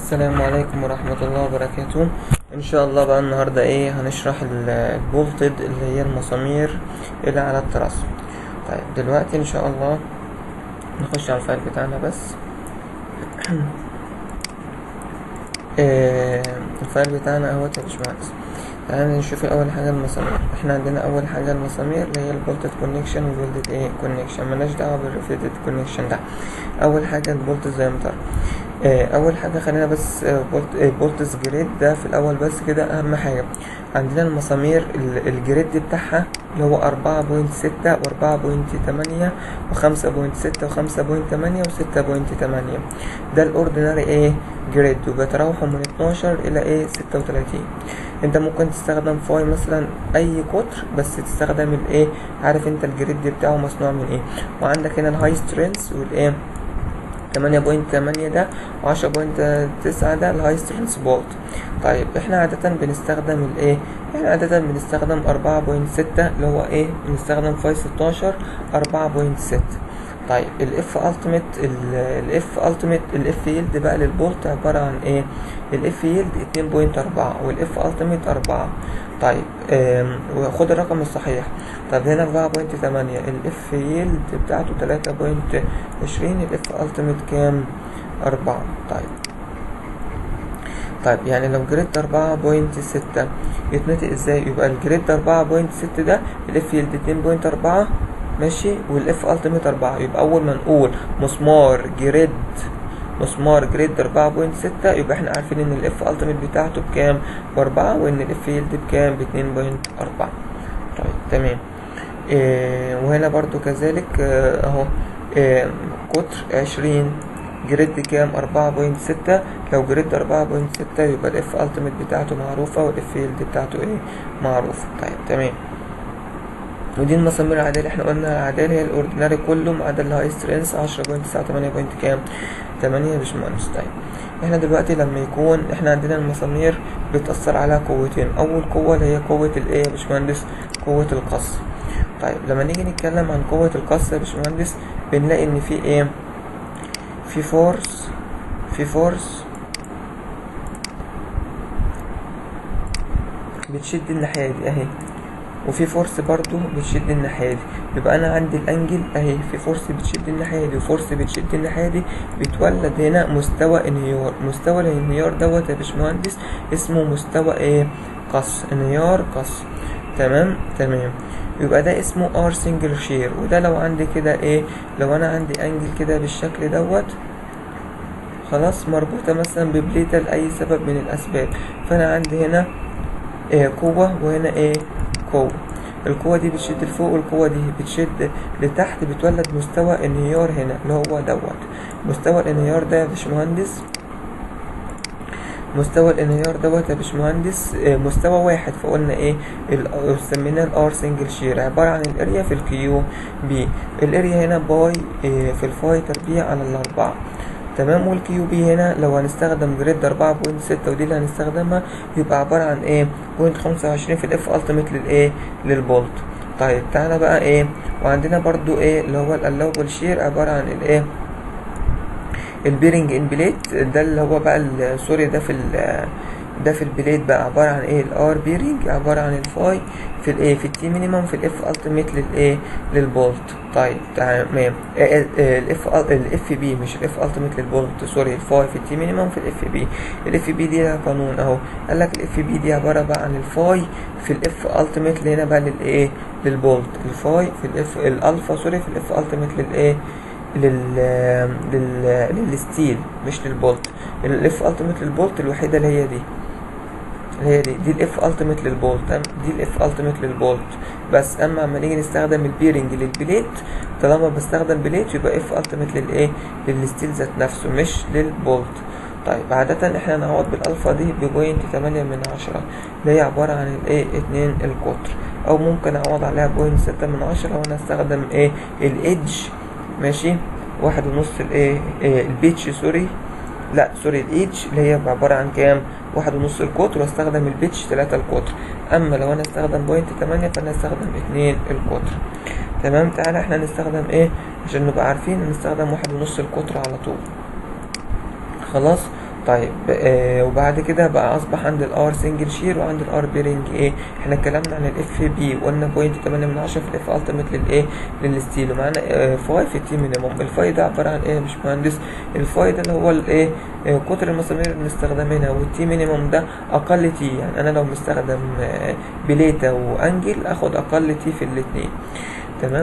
السلام عليكم ورحمة الله وبركاته. ان شاء الله بقى النهاردة هنشرح البولتد اللي هي المسامير اللي على التراس. طيب دلوقتي ان شاء الله نخش على الفايل بتاعنا بس. الفايل بتاعنا اهوت يا باشمهندس. تعالى نشوف اول حاجة المسامير. احنا عندنا اول حاجة المسامير اللي هي البولتد كونكشن والويلدد كونكشن، ملناش دعوة بالريفيتد كونكشن ده. اول حاجة البولت دايمتر. اول حاجه خلينا بس بولتس جريد ده في الاول بس كده اهم حاجه. عندنا المسامير الجريد بتاعها اللي هو 4.6 و4.8 و5.6 و5.8 و6.8. ده الاورديناري جريد، وبيتراوحوا من 12 الى 36. انت ممكن تستخدم فاي مثلا اي قطر، بس تستخدم عارف انت الجريد بتاعه مصنوع من وعندك هنا الهاي سترينث 8.8 ده و10.9 ده الهاي سترينث بولت. طيب احنا عادة بنستخدم احنا عادة بنستخدم 4.6 اللي هو بنستخدم فاي 16 4.6. طيب الاف يلد بقى للبولت عبارة عن الاف يلد 2.4 والاف التيميت 4. طيب وخد الرقم الصحيح. طب هنا 4.8 الاف يلد بتاعته 3.20، الاف التيميت كام؟ 4. طيب يعني لو جريد 4.6 يتنطق ازاي؟ يبقى الجريد 4.6 ده الاف يلد 2.4 ماشي، والاف التيميت 4. يبقى اول ما نقول مسمار جريد 4.6 يبقى احنا عارفين ان الاف التيميت بتاعته بكام؟ ب4، وان الاف يلد بكام؟ ب2.4. طيب تمام. وهنا برضو كذلك اهو قطر 20 جريد كام؟ 4.6. لو جريد 4.6 يبقى الاف التيميت بتاعته معروفة والاف يلد بتاعته معروفة. طيب تمام. ودي المسامير العادية اللي احنا قلنا العادية هي الاورديناري كله ما عدا الهاي سترينث 10.9 8 كام؟ 8 يا باشمهندس. طيب احنا دلوقتي لما يكون احنا عندنا المسامير بتأثر على قوتين. اول قوة اللي هي قوة يا باشمهندس؟ قوة القص. طيب لما نيجي نتكلم عن قوة القص يا باشمهندس بنلاقي ان في في فورس بتشد الناحية دي اهي، وفي فورس برضو بتشد الناحية دي. يبقى انا عندي الانجل اهي، في فورس بتشد الناحية دي وفورس بتشد الناحية دي، بتولد هنا مستوى انهيار. مستوى الانهيار دوت يا باشمهندس اسمه مستوى قص، انهيار قص. تمام. يبقى ده اسمه ار سنجل شير. وده لو عندي كده لو انا عندي انجل كده بالشكل دوت خلاص مربوطة مثلا ببليتة لأي سبب من الأسباب، فأنا عندي هنا قوة وهنا قوة. القوة دي بتشد لفوق والقوة دي بتشد لتحت، بتولد مستوى انهيار هنا اللي هو دوت. مستوى الانهيار ده يا باشمهندس، مستوى الانهيار دوت يا باشمهندس مستوى واحد، فقلنا سميناه الار سنجل شير، عبارة عن الاريا في الكيو بي. الاريا هنا باي في الفاي تربيع على 4. تمام. والكيو بي هنا لو هنستخدم جريد 4.6 ودي اللي هنستخدمها يبقى عبارة عن 0.25 في الاف التيميت للبولت. طيب تعالى بقى وعندنا برضو اللي هو الالوبل شير، عبارة عن البيرنج ان بليت. ده اللي هو بقى سوري ده في البليت بقى عبارة عن الار بيرنج، عبارة عن الفاي في التي مينيمم في الاف التيميت للبولت. طيب تمام. الاف بي مش الاف التيميت للبولت، سوري، الفاي في التي مينيمم في الاف بي. الاف بي دي لها قانون اهو، قال لك الاف بي دي عبارة بقى عن الفاي في الاف التيميت اللي هنا بقى للبولت. الفاي في الاف الالفا سوري في الاف التيميت للستيل مش للبولت. الاف التيميت للبولت الوحيدة اللي هي دي الاف التيميت للبولت، دي الاف التيميت للبولت بس. اما لما نيجي نستخدم البيرنج للبليت، طالما بستخدم بليت يبقى اف التيميت للستيل ذات نفسه مش للبولت. طيب عادة احنا نعوض بالالفا دي ب0.8 من 10 اللي هي عبارة عن 2 القطر، او ممكن اعوض عليها 0.6 من 10 وانا استخدم الايدج ماشي 1.5 البيتش الايدج اللي هي عبارة عن كام؟ 1.5 القطر، واستخدم البيتش 3 القطر. اما لو انا استخدم 0.8 فانا استخدم 2 القطر. تمام. تعالى احنا نستخدم عشان نبقى عارفين نستخدم 1.5 القطر على طول. خلاص. طيب وبعد كده بقى اصبح عند الار سنجل شير وعند الار بيرنج ايه. احنا اتكلمنا عن الاف بي وقلنا بوينت 8 من 10 في الاف التيميت للايه للستيل، ومعانا فاي في التي مينيموم. الفاي ده عباره عن ايه يا باشمهندس؟ الفاي ده اللي هو الايه قطر المسامير اللي بنستخدمها، والتي مينيموم ده اقل تي. يعني انا لو مستخدم بليتا وانجل اخد اقل تي في الاثنين. تمام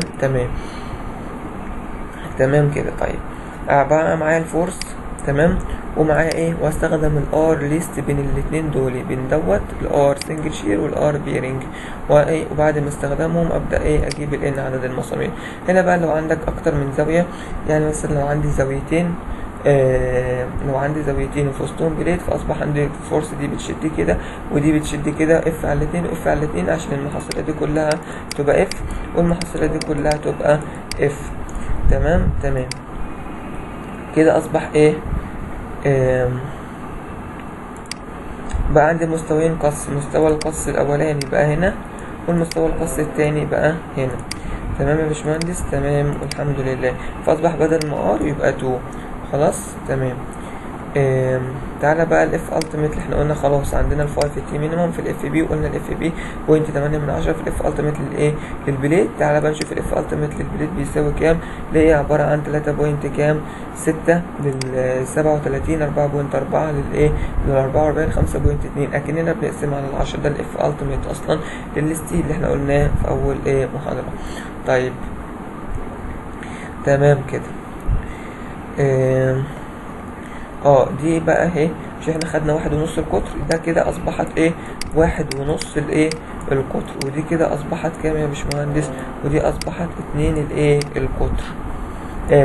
تمام كده. طيب بقى معايا الفورس، تمام، ومعايا ايه، واستخدم الار ليست بين الاتنين دول، بين دوت الار سنجل شير والار بيرنج، وايه وبعد ما استخدمهم ابدا ايه اجيب الان عدد المسامير. هنا بقى لو عندك اكتر من زاويه، يعني مثلا لو عندي زاويتين لو عندي زاويتين وفي وسطهم بليت، فاصبح عندي الفورس دي بتشد كده ودي بتشد كده، اف على الاتنين واف على الاتنين، عشان المحصله دي كلها تبقى اف والمحصله دي كلها تبقى اف. تمام كده اصبح ايه بقى عندي مستويين قص، مستوى القص الاولاني بقى هنا والمستوى القص التاني بقى هنا. تمام يا باشمهندس، تمام والحمد لله. فاصبح بدل ما ار يبقى 2. خلاص تمام. تعالى بقى الاف التيميت اللي احنا قلنا خلاص عندنا الفاي في التي مينيموم في الاف بي، وقلنا الاف بي بوينت 8 من 10 في الاف التيميت للايه للبليت. تعالى بقى نشوف الاف التيميت للبليت بيساوي كام، اللي هي عباره عن 3 بوينت كام 6 لل 37 4.4 للايه لل 44 5.2. اكننا بنقسم على ال 10. ده الاف التيميت اصلا للستيل اللي احنا قلناه في اول ايه محاضره. طيب تمام كده. دي بقى اهي، مش احنا خدنا 1.5 القطر، ده كده اصبحت ايه 1.5 الايه القطر، ودي كده اصبحت كام يا باشمهندس؟ ودي اصبحت 2 الايه القطر،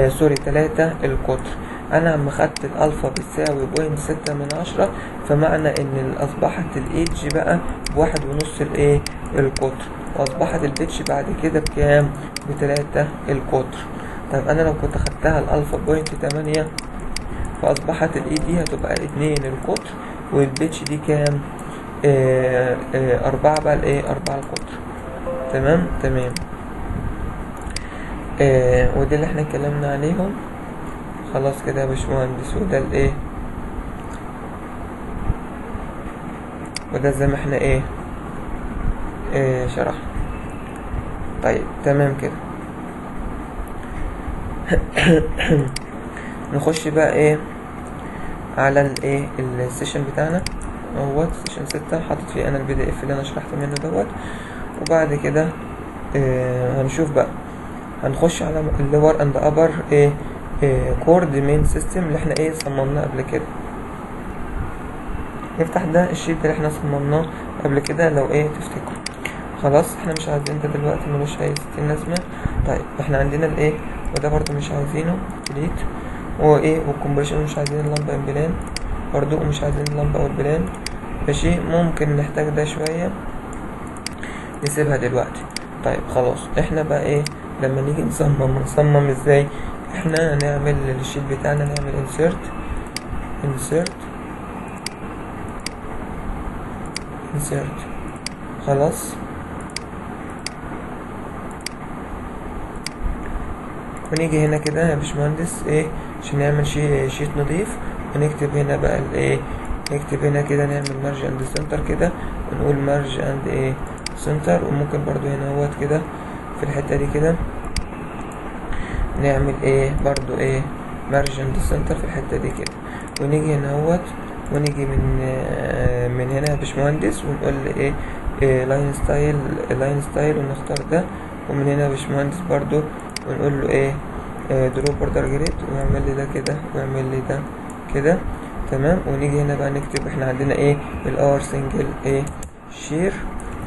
سوري 3 القطر. انا عم خدت الالفا بتساوي 0.6 من 10، فمعنى ان اصبحت الايدج بقى ب1.5 الايه القطر، واصبحت البيتش بعد كده بكام؟ ب3 القطر. طيب انا لو كنت خدتها الالفا 0.8، فاصبحت الاي دي هتبقى 2 القطر، والبيتش دي كام؟ 4 بقى الايه 4 القطر. تمام ودي اللي احنا اتكلمنا عليهم. خلاص كده يا باشمهندس، وده الايه وده زي ما احنا ايه شرحنا. طيب تمام كده. نخش بقى ايه على الايه السيشن بتاعنا اهوت، سيشن 6 حاطط فيه انا البي دي اف اللي انا شرحت منه دوت. وبعد كده هنشوف بقى، هنخش على اللور اند ابر كورد مين سيستم اللي احنا ايه صممناه قبل كده. نفتح ده الشيت اللي احنا صممناه قبل كده لو ايه تفتكروا. خلاص احنا مش عايزين ده دلوقتي، ملوش اي 60 لازمه. طيب احنا عندنا الايه وده برضو مش عايزينه ديليت، وايه والكومبريشن مش عايزين اللمبه امبلان برضو، ومش عايزين اللمبه والبلان. ماشي، ممكن نحتاج ده شويه نسيبها دلوقتي. طيب خلاص احنا بقى ايه لما نيجي نصمم ازاي؟ احنا هنعمل الشيت بتاعنا، نعمل insert خلاص، ونيجي هنا كده يا باشمهندس ايه عشان نعمل شيت نضيف، ونكتب هنا بقى الايه نكتب هنا كده نعمل مارج اند سنتر كده، ونقول مارج اند ايه سنتر. وممكن برضو هنا اهوت كده في الحته دي كده نعمل ايه برضو ايه مارج اند سنتر في الحته دي كده. ونيجي هنا اهوت ونيجي من هنا يا باشمهندس ونقول ايه لاين ستايل ونختار ده. ومن هنا يا باشمهندس برضو ونقول له ايه دروب بوردر جريد، ويعمل لي ده كده ويعمل لي ده كده. تمام، ونيجي هنا بقى نكتب احنا عندنا ايه الار سنجل ايه شير،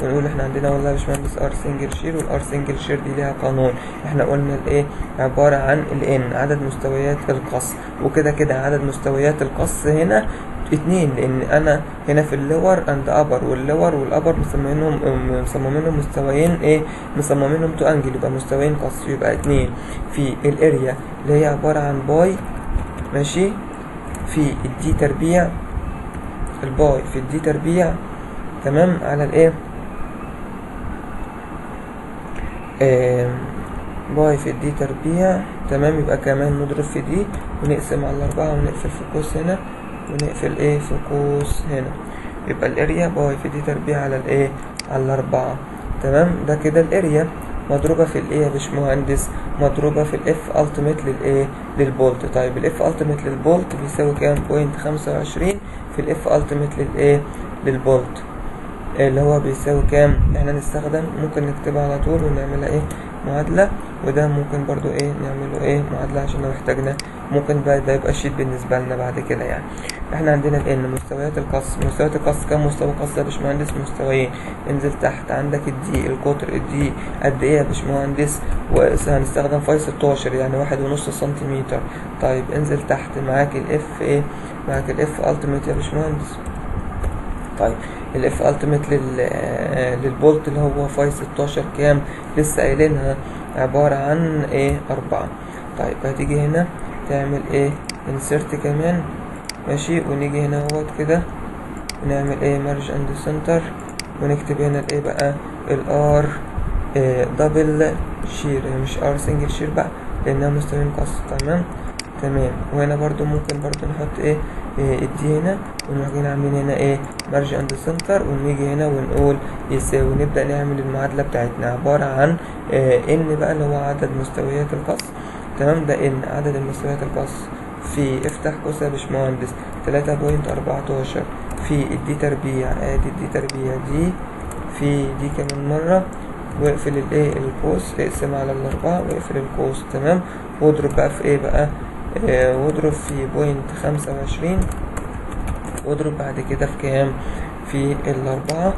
ونقول احنا عندنا والله يا باشمهندس ار سنجل شير، والار سنجل شير دي ليها قانون. احنا قلنا الايه عباره عن الان عدد مستويات القص، وكده كده عدد مستويات القص هنا 2، لان انا هنا في اللور اند ابر، واللور والابر مصممينهم مستويين ايه مصممينهم تو انجل، يبقى مستويين قص، يبقى 2 في الاريا اللي هي عباره عن باي ماشي في الدي تربيع، الباي في الدي تربيع تمام على الايه باي في الدي تربيع. تمام، يبقى كمان نضرب في دي ونقسم على 4 ونقفل في القوس هنا ونقفل ايه في قوس هنا، يبقى الاريا باي في دي تربيع على الايه على الاربعة. تمام، ده كده الاريا مضروبة في الايه يا باشمهندس، مضروبة في الاف التيميت للايه للبولت. طيب الاف التيميت للبولت بيساوي كام؟ 0.25 في الاف التيميت للايه للبولت، اللي هو بيساوي كام؟ احنا نستخدم ممكن نكتبها على طول ونعملها ايه معادلة، وده ممكن برضو ايه نعمله ايه معادلة عشان لو احتاجنا ممكن بقى ده يبقى شيت بالنسبة لنا بعد كده يعني. احنا عندنا الان مستويات القص، مستويات القص كام مستوى قص يا باشمهندس؟ مستويين. انزل تحت عندك الدي القطر، الدي قد ايه يا باشمهندس؟ وهنستخدم فاي 16 يعني 1.5 سنتيمتر. طيب انزل تحت معاك الاف ايه، معاك الاف التيميت يا باشمهندس. طيب الاف التيميت للبولت اللي هو فاي 16 كام؟ لسه قايلينها، عبارة عن ايه 4. طيب هتيجي هنا تعمل ايه انسيرت كمان، ماشي، ونيجي هنا اهوت كده ونعمل ايه مارج اند سنتر، ونكتب هنا الايه بقى الار دبل شير، مش ار سنجل شير بقى لانها مستويين قص. تمام تمام. وهنا برضو ممكن برضو نحط ايه الدي هنا، ونروح جايين عاملين هنا ايه مارج اند سنتر، ونيجي هنا ونقول يساوي، نبدأ نعمل المعادلة بتاعتنا عبارة عن ان بقى اللي هو عدد مستويات القص. تمام، ده ان عدد المستويات القص في افتح قوس يا باشمهندس 3.14 في الدي تربيع، ادي الدي تربيع دي في دي كمان مرة، واقفل الايه القوس، اقسم على الاربعة واقفل القوس. تمام، واضرب بقى في ايه بقى واضرب في 0.25، واضرب بعد كده في كام؟ في الاربعة.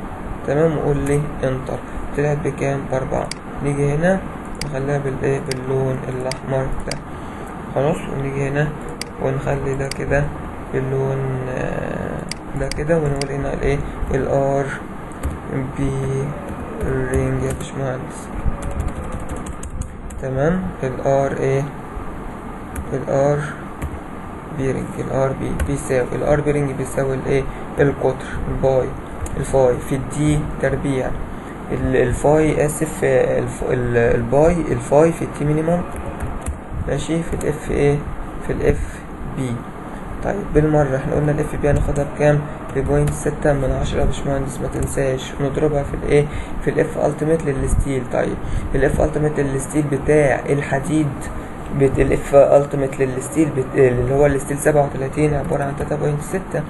تمام، وقول لي انتر، طلعت بكام؟ ب4. نيجي هنا نخليها بالايه باللون الاحمر ده، خلاص، ونيجي هنا ونخلي ده كده باللون ده كده، ونقول هنا الايه الار بي رينج يا باشمهندس. تمام، الار ايه الار بيرنج، الار بي بيساوي الار بيرنج بيساوي الايه القطر باي الفاي في الدي تربيع، الفاي اسف الباي الفاي في التي مينيمم، ماشي، في الاف ايه في الاف بي. طيب بالمرة احنا قلنا الاف بي هناخدها بكام؟ ب0.6 يا باشمهندس، ما تنساش نضربها في الايه في الاف التيميت للستيل. طيب الاف التيميت للستيل بتاع الحديد الاف التيميت للستيل اللي هو الستيل 37 عبارة عن 3.6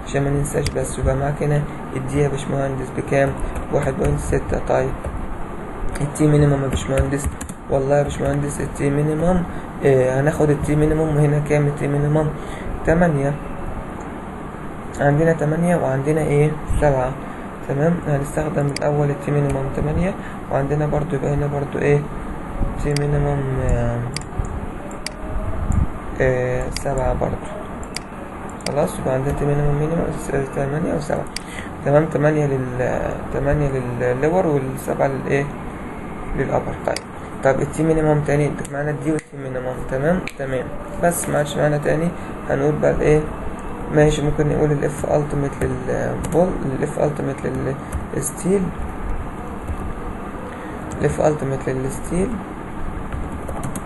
عشان ما ننساش بس. يبقى معاك هنا الدي يا باشمهندس بكام؟ 1.6. طيب التي مينيمم يا باشمهندس، والله يا باشمهندس التي مينيمم هناخد التي مينيمم هنا كام؟ التي مينيمم 8، عندنا 8 وعندنا ايه 7. تمام، هنستخدم الاول التي مينيمم 8، وعندنا برضو يبقى هنا برضو ايه تي مينيمم 7 برضو، خلاص. يبقى عندنا تي مينيمم 8 و7. تمام، 8 لللور وال7 للايه للابر. طيب التي مينيمم تاني معانا الدي والتي مينيمم. تمام تمام، بس ما عادش معانا تاني. هنقول بقى الايه ماشي، ممكن نقول الاف التيميت للبول، الاف التيميت للستيل، الاف التيميت للستيل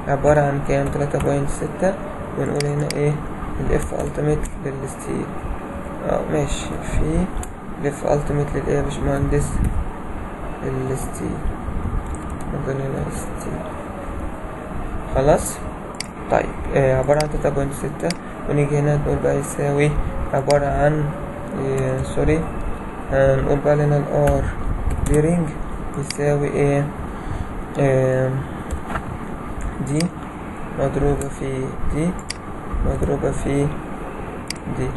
عبارة عن كام؟ 3.6. ونقول هنا ايه الاف التيميت للستيل ماشي، في الاف التيميت للايه يا باشمهندس الستيل، ممكن هنا ستيل، خلاص. طيب عبارة عن 3.6، ونيجي هنا نقول بقى يساوي عبارة عن سوري نقول بقى لنا الار بيرنج يساوي ايه دي مضروبة في دي مضروبة في دي.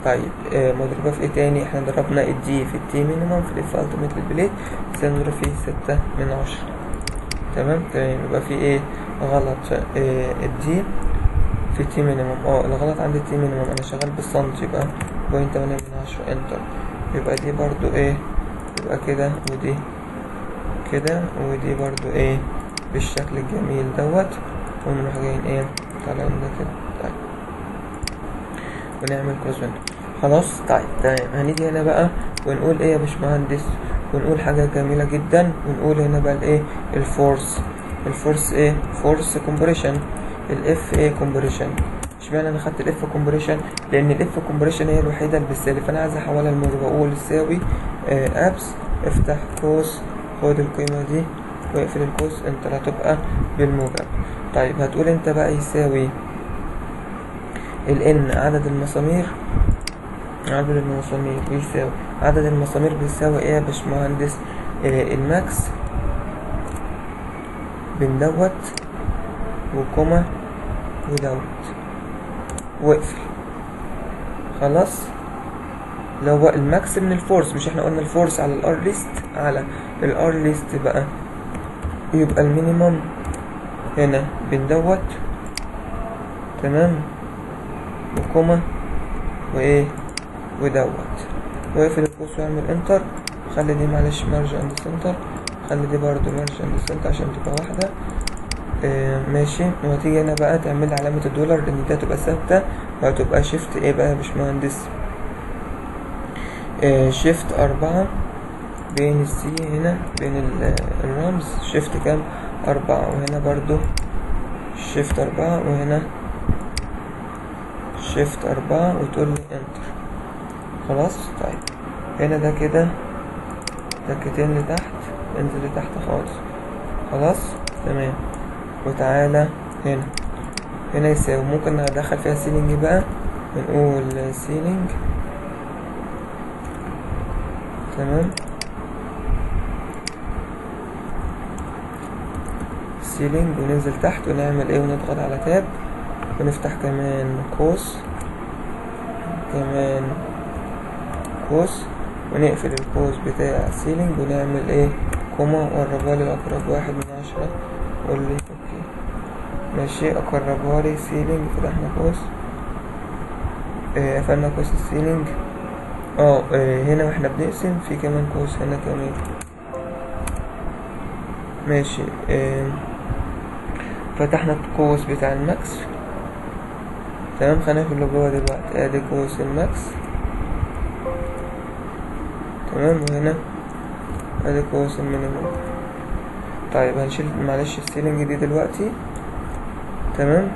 طيب مضروبة في ايه تاني؟ احنا ضربنا الدي في التي مينيمم في الاف التيميت للبليت، نضرب فيه 6/10. تمام تمام، يبقى في ايه غلط الدي في تي مينيمم، الغلط عند التي مينيمم انا شغال بالسنتي، يبقى 0.8 انتر. يبقى دي برضو ايه يبقى كده، ودي كده، ودي برضو ايه بالشكل الجميل دوت، ونروح جايين ايه طالعين ده كده. طيب ونعمل كروس ويندو، خلاص. طيب تمام، هنيجي هنا بقى ونقول ايه يا باشمهندس، ونقول حاجة جميلة جدا، ونقول هنا بقى الايه الفورس ايه فورس كومبريشن، الاف ايه كومبريشن، مش اشمعنى انا خدت الاف كومبريشن؟ لان الاف كومبريشن هي الوحيده اللي بالسالب، فانا عايز احولها لموجب، اقول يساوي ابس افتح قوس خد القيمه دي واقفل القوس، انت هتبقى بالموجب. طيب هتقول انت بقى يساوي الان عدد المسامير، بيساوي عدد المسامير بيساوي ايه يا باشمهندس؟ الماكس بين دوت وكوما ودوت واقفل. خلاص، لو هو الماكس من الفورس، مش احنا قلنا الفورس على الار ليست، على الار ليست بقى يبقى المينيمم هنا بين دوت تمام وكوما وايه ودوت، واقفل القوس واعمل انتر. خلي دي معلش مارج اند سنتر، خلي دي برضو مارج اند سنتر عشان تبقى واحدة. ماشي. وهتيجي هنا بقى تعمل علامة الدولار ان دي هتبقى ثابتة، وهتبقى شيفت ايه بقى يا باشمهندس؟ شيفت 4 بين السي هنا بين الرمز، شيفت كام؟ 4، وهنا برضو شيفت 4، وهنا شيفت 4 وتقول لي انتر. خلاص. طيب هنا ده كده تكتين لتحت، انزل لتحت خالص. خلاص تمام. وتعالى هنا يساوي، ممكن ندخل فيها سيلينج بقى، بنقول سيلينج تمام، سيلينج، وننزل تحت ونعمل ايه، ونضغط على تاب ونفتح كمان قوس، ونقفل القوس بتاع سيلينج ونعمل ايه، كوما، وقربها لي اقرب 1 من 10، قول لي اوكي. ماشي، اقربها لي سيلينج، فتحنا قوس، قفلنا قوس السيلينج. هنا واحنا بنقسم في كمان قوس هنا كمان. ماشي. فتحنا القوس بتاع الماكس تمام. خلينا في اللي جوه دلوقتي، ادي قوس الماكس تمام، وهنا ادي قوس المينيموم. طيب هنشيل معلش السيلينج دي دلوقتي تمام،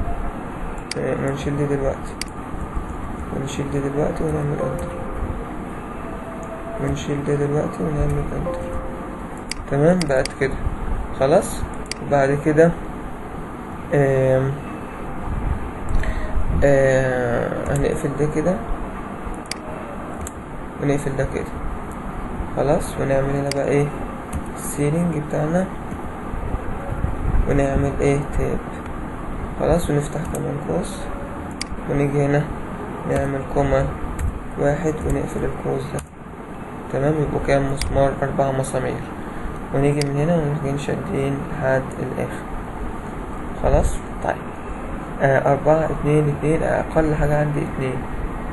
ونشيل دي دلوقتي، ونعمل انتر، ونشيل ده دلوقتي ونعمل انتر. تمام، بقت كده خلاص. وبعد كده هنقفل ده كده ونقفل ده كده. خلاص، ونعمل هنا بقى ايه السيلينج بتاعنا، ونعمل ايه تاب. خلاص، ونفتح كمان قوس، ونيجي هنا نعمل كوما 1 ونقفل القوس ده تمام. يبقوا كام مسمار؟ 4 مسامير. ونيجي من هنا ونيجي شادين لحد الاخر. خلاص. طيب 4 2 2، اقل حاجة عندي 2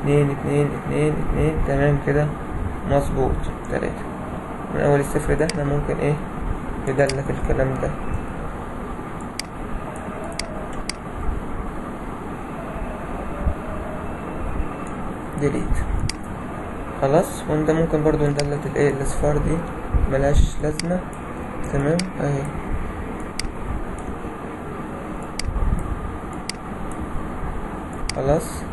2 2 2 2 تمام كده مظبوط. 3 من اول الصفر ده احنا ممكن ايه ندلك الكلام ده. ديليت. خلاص. وده ممكن برضو ندلت الايه الاصفار دي ملهاش لازمة تمام اهي. خلاص.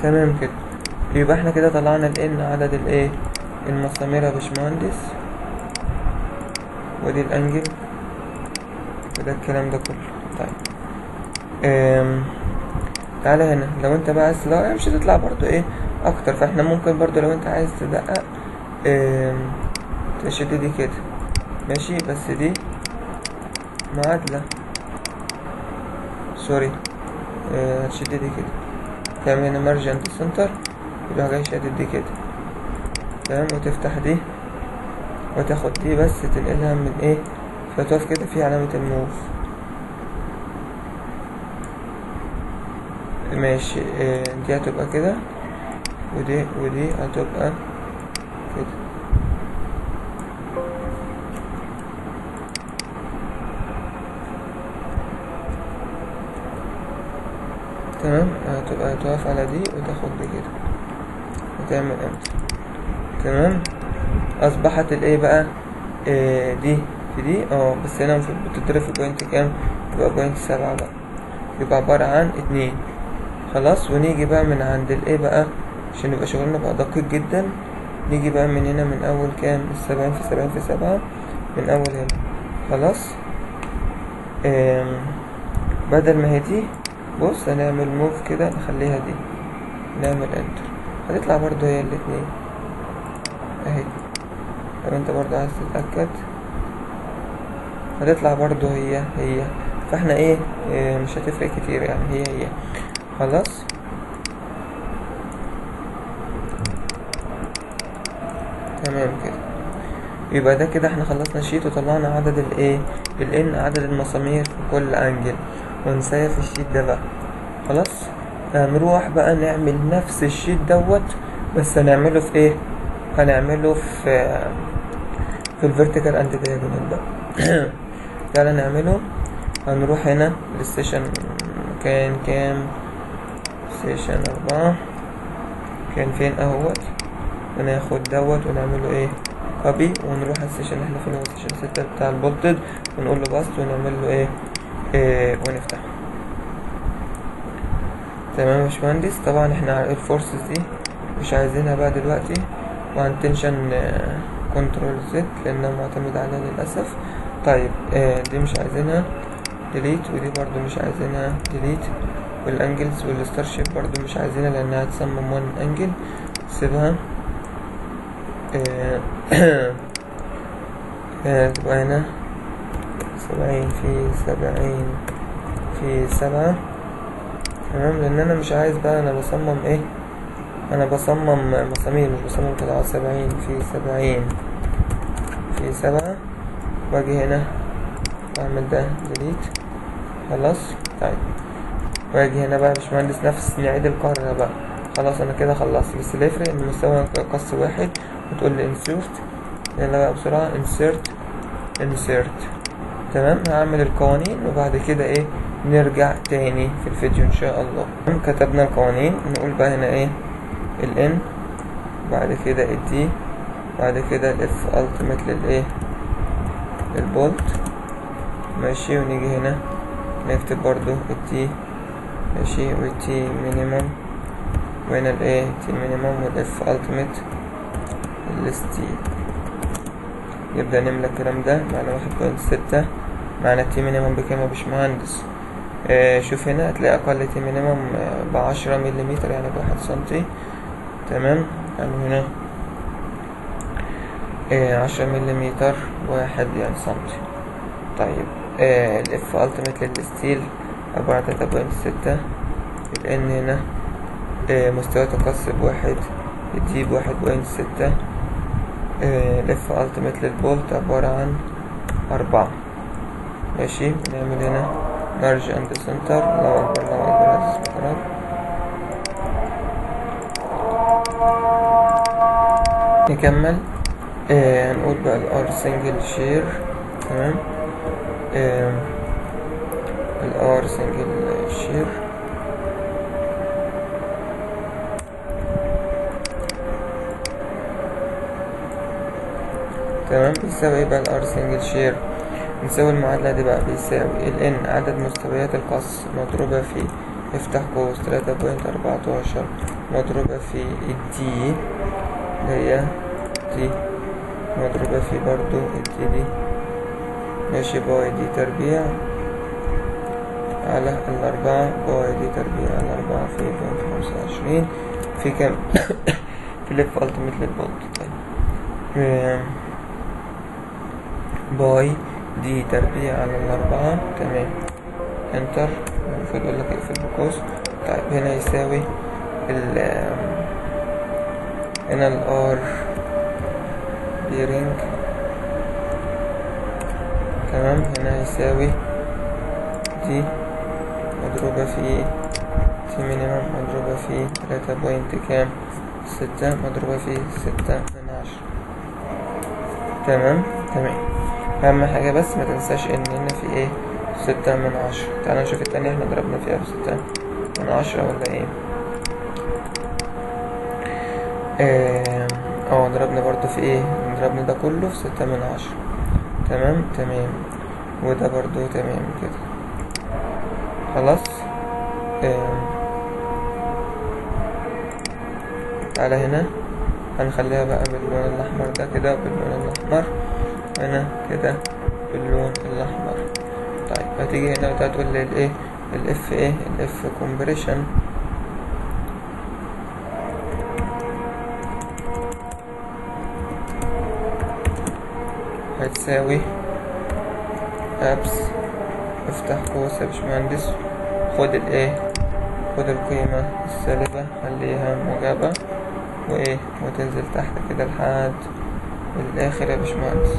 تمام كده. يبقى احنا كده طلعنا الان عدد الايه المسامير يا باشمهندس، ودي الانجل، وده الكلام ده كله. طيب تعالى هنا، لو انت بقى عايز تدقق مش هتطلع برضو ايه اكتر، فاحنا ممكن برضو لو انت عايز تدقق تشد دي كده ماشي، بس دي معادلة سوري، هتشد دي كده تعمل هنا مارج اند سنتر، يبقى جاي شادد دي كده تمام، وتفتح دي وتاخد دي بس تنقلها من ايه، فتقف كده في علامة الموف. ماشي. دي هتبقى كده، ودي هتبقى كده. تمام. هتبقى تقف على دي وتاخد دي كده وتعمل انتر. تمام. اصبحت الايه بقى دي في دي بس هنا المفروض بتضرب في بوينت كام؟ يبقى بوينت 7 بقى، يبقى عبارة عن 2. خلاص. ونيجي بقى من عند الايه بقى عشان يبقى شغلنا بقى دقيق جدا. نيجي بقى من هنا من اول كام؟ 70 في 70 في 7 من اول هنا. خلاص. بدل ما هي دي، بص هنعمل موف كده نخليها دي، نعمل انتر، هتطلع برضو هي الاتنين اهي. لو انت برضو عايز تتأكد هتطلع برضو هي. فاحنا ايه مش هتفرق كتير يعني، هي. خلاص. تمام كده. يبقى ده كده احنا خلصنا الشيت وطلعنا عدد الايه الان، عدد المسامير في كل انجل، ونسيف الشيت ده بقى. خلاص. هنروح بقى نعمل نفس الشيت دوت، بس هنعمله في ايه؟ هنعمله في الفيرتيكال اند دايجونال بقى. تعالى نعمله. هنروح هنا للسيشن كان كام؟ سيشن 4 كان فين اهوت. وناخد دوت ونعمله ايه؟ كوبي. ونروح السيشن اللي احنا فيه هو سيشن 6 بتاع البولتد، ونقول له باست ونعمل له ايه ونفتحه. تمام يا باشمهندس. طبعا احنا الفورسز دي مش عايزينها بقى دلوقتي، وهنتنشن كنترول زد لانها معتمدة عليها للاسف. طيب دي مش عايزينها ديليت، ودي برضو مش عايزينها ديليت، والانجلز والستار شيب برضو مش عايزينها لانها هتصمم 1 انجل. سيبها. تبقى هنا 70 في 70 في 7. تمام. لان انا مش عايز بقى، انا بصمم ايه؟ انا بصمم مسامير مش بصمم قطعات. 70 في 70 في 7. واجي هنا واعمل ده ديليت. خلاص. طيب واجي هنا بقى يا باشمهندس نفس نعيد القاعدة بقى. خلاص انا كده خلصت، بس اللي يفرق ان مستوى قص واحد، وتقول لي insert. يلا بقى بسرعة insert. تمام. هعمل القوانين وبعد كده ايه نرجع تاني في الفيديو ان شاء الله. كتبنا القوانين. نقول بقى هنا ايه ال N، بعد كده ال D، بعد كده ال F ultimate للايه البولت. ماشي. ونيجي هنا نكتب برضو ال T. ماشي. وال T minimum، وهنا ال T minimum وال F ultimate ال ST. يبدأ نملى الكلام ده. معنا 1.6. معنا التي مينيمم بكام يا باشمهندس؟ شوف هنا هتلاقي أقل تي مينيمم ب10 مليمتر يعني ب1 سنتي. تمام. يعني هنا 10 مليمتر 1 يعني سنتي. طيب الاف التيميت للستيل عبارة عن 3.6. الان هنا مستوى تقص ب1، الدي ب1.6. الاف التيميت للبولت عبارة عن 4. ماشي. بنعمل هنا مارج اند سنتر. الله اكبر الله اكبر. نكمل. هنقول بقى الار سنجل شير. تمام. الار سنجل شير تمام بيساوي ايه بقى الار سنجل شير؟ نساوي المعادلة دي بقى بيساوي ال N عدد مستويات القص مضروبة في افتح قوس 3.14 مضروبة في ال D اللي هي دي مضروبة في برضو ال D دي. ماشي. باي دي تربيع على 4 باي دي تربيع على 4 في 25 في كام؟ في لف التيميت للبولت. طيب باي دي تربيع على 4. تمام. انتر. المفروض يقول لك اقفل بقوس. طيب هنا يساوي هنا الار بيرنج. تمام. هنا يساوي دي مضروبة في تي مينيمم مضروبة في 3.6 مضروبة في 6/10. تمام. اهم حاجة بس ما تنساش ان هنا في 6/10. تعالى نشوف التانية احنا ضربنا فيها ب6/10. 10 ولا ايه؟ ضربنا برضو في ايه؟ ضربنا ده كله في 6/10. تمام. وده برضو تمام كده. خلاص. تعالى هنا هنخليها بقى باللون الأحمر ده كده، باللون الأحمر هنا كده باللون الأحمر. طيب هتيجي هنا وتقول لي الايه الاف ايه الاف كومبريشن هتساوي ابس، افتح قوس يا باشمهندس، خد الايه خد القيمة السالبة خليها موجبة وايه وتنزل تحت كده لحد الاخر يا باشمهندس.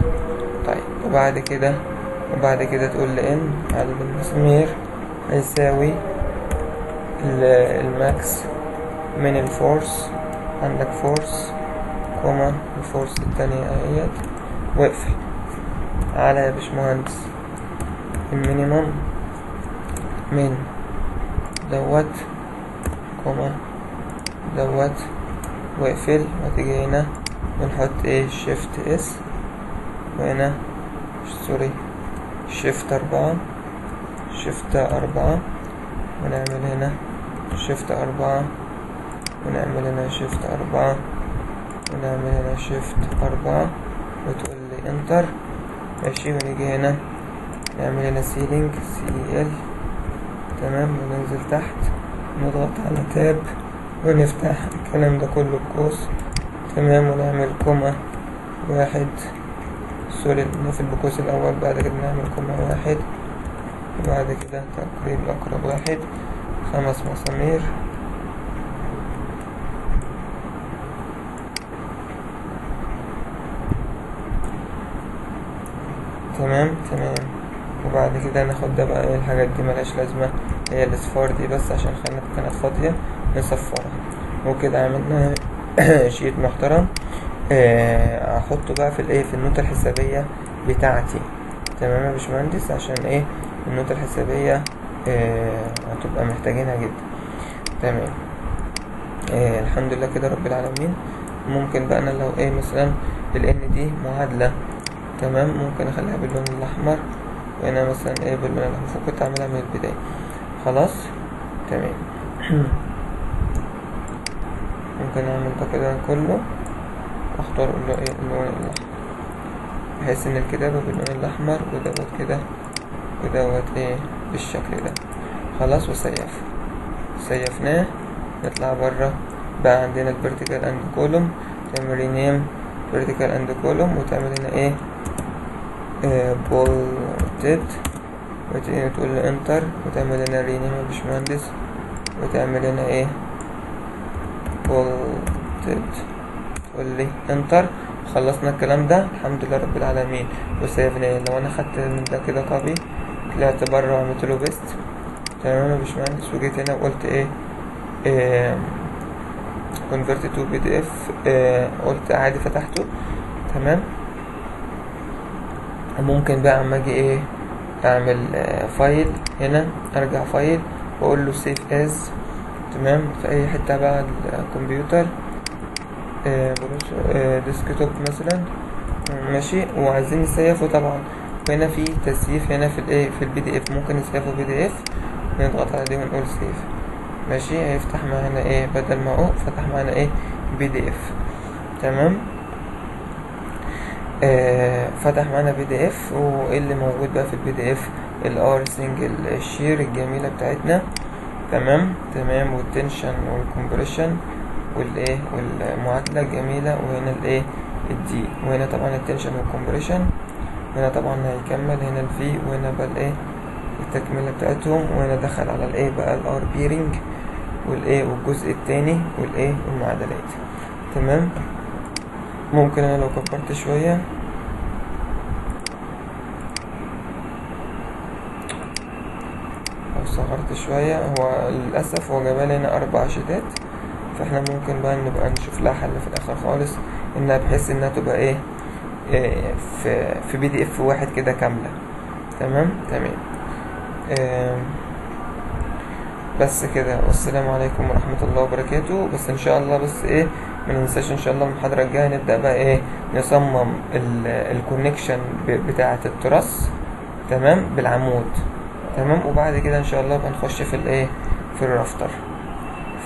طيب وبعد كده تقول لي ان على المسامير هيساوي الماكس من الفورس، عندك فورس كوما الفورس التانية اهيت، واقفل على يا باشمهندس المينيموم من دوت كوما دوت، واقفل. وتيجي هنا ونحط ايه شيفت اس، وهنا سوري شيفت 4 ونعمل هنا شيفت 4 ونعمل هنا شيفت 4 ونعمل هنا شيفت 4 وتقول لي انتر. ماشي. ونيجي هنا نعمل هنا سيلينج سي ال. تمام. وننزل تحت نضغط على تاب ونفتح الكلام ده كله بقوس. تمام. ونعمل كوما 1 سوري نقفل بقوس الأول، بعد كده نعمل كوما 1 وبعد كده تقريب الأقرب 1 5 مسامير. تمام. وبعد كده ناخد ده بقى الحاجات دي ملهاش لازمة، هي الاصفار دي بس عشان كانت فاضية نصفرها. وكده عملنا شيت محترم. احطه بقى في الايه في النوتة الحسابية بتاعتي. تمام يا باشمهندس، عشان ايه النوتة الحسابية هتبقى محتاجينها جدا. تمام. الحمد لله كده رب العالمين. ممكن بقى انا لو مثلا الان دي معادلة، تمام، ممكن اخليها باللون الاحمر، وهنا مثلا باللون الاحمر، فكنت اعملها من البداية. خلاص. تمام. ممكن اعمل ده كده كله واختار اللون الاحمر، بحيث ان الكتابة باللون الاحمر ودوت كده ودوت بالشكل ده. خلاص. سيفناه. نطلع برا بقى عندنا الفيرتيكال اند كولوم، تعمل رينيم فيرتيكال اند كولوم وتعمل هنا بولتد، وتقول له انتر وتعمل هنا رينيم يا باشمهندس، وتعمل هنا بولتد، تقول لي انتر. خلصنا الكلام ده الحمد لله رب العالمين وسيفناه. لو انا خدت من ده كده كوبي، طلعت بره وعملت له بيست. تمام يا باشمهندس. وجيت هنا وقلت convert to PDF، قلت عادي فتحته. تمام. ممكن بقى اما اجي اعمل فايل هنا، ارجع فايل واقول له save as. تمام. في اي حته بقى الكمبيوتر ديسكتوب مثلا. ماشي. وعايزين نسيفه طبعا، هنا في تسييف هنا في البي دي اف، ممكن نسيفه بي دي اف، نضغط على دي ونقول سيف. ماشي. هيفتح معانا بدل ما فتح معانا بي دي اف. تمام. فتح معانا بي دي اف. وايه اللي موجود بقى في البي دي اف؟ الار سنجل الشير الجميله بتاعتنا. تمام. والتنشن والكمبريشن والمعادله الجميله، وهنا الدي، وهنا طبعا التنشن والكمبريشن، هنا طبعا هيكمل هنا الفي، وهنا بقى التكمله بتاعتهم، وهنا دخل على بقى الار بيرنج والجزء التاني والمعادلات. تمام. ممكن انا لو كبرت شويه او صغرت شويه، هو للاسف هو جابالي هنا 4 شيتات، فاحنا ممكن بقى نبقى نشوف لها حل في الاخر خالص، انها بحيث انها تبقى في بي دي اف واحد كده كامله. تمام. بس كده، والسلام عليكم ورحمة الله وبركاته. بس ان شاء الله بس ايه، ما ننساش ان شاء الله المحاضرة الجاية نبدأ بقى ايه، نصمم الكونكشن بتاعة التراس، تمام، بالعمود، تمام. وبعد كده ان شاء الله بقى نخش في الايه، في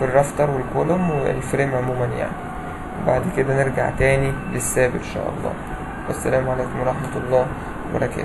الرافتر والكولوم والفريم عموما يعني. وبعد كده نرجع تاني للثابت ان شاء الله. والسلام عليكم ورحمة الله وبركاته.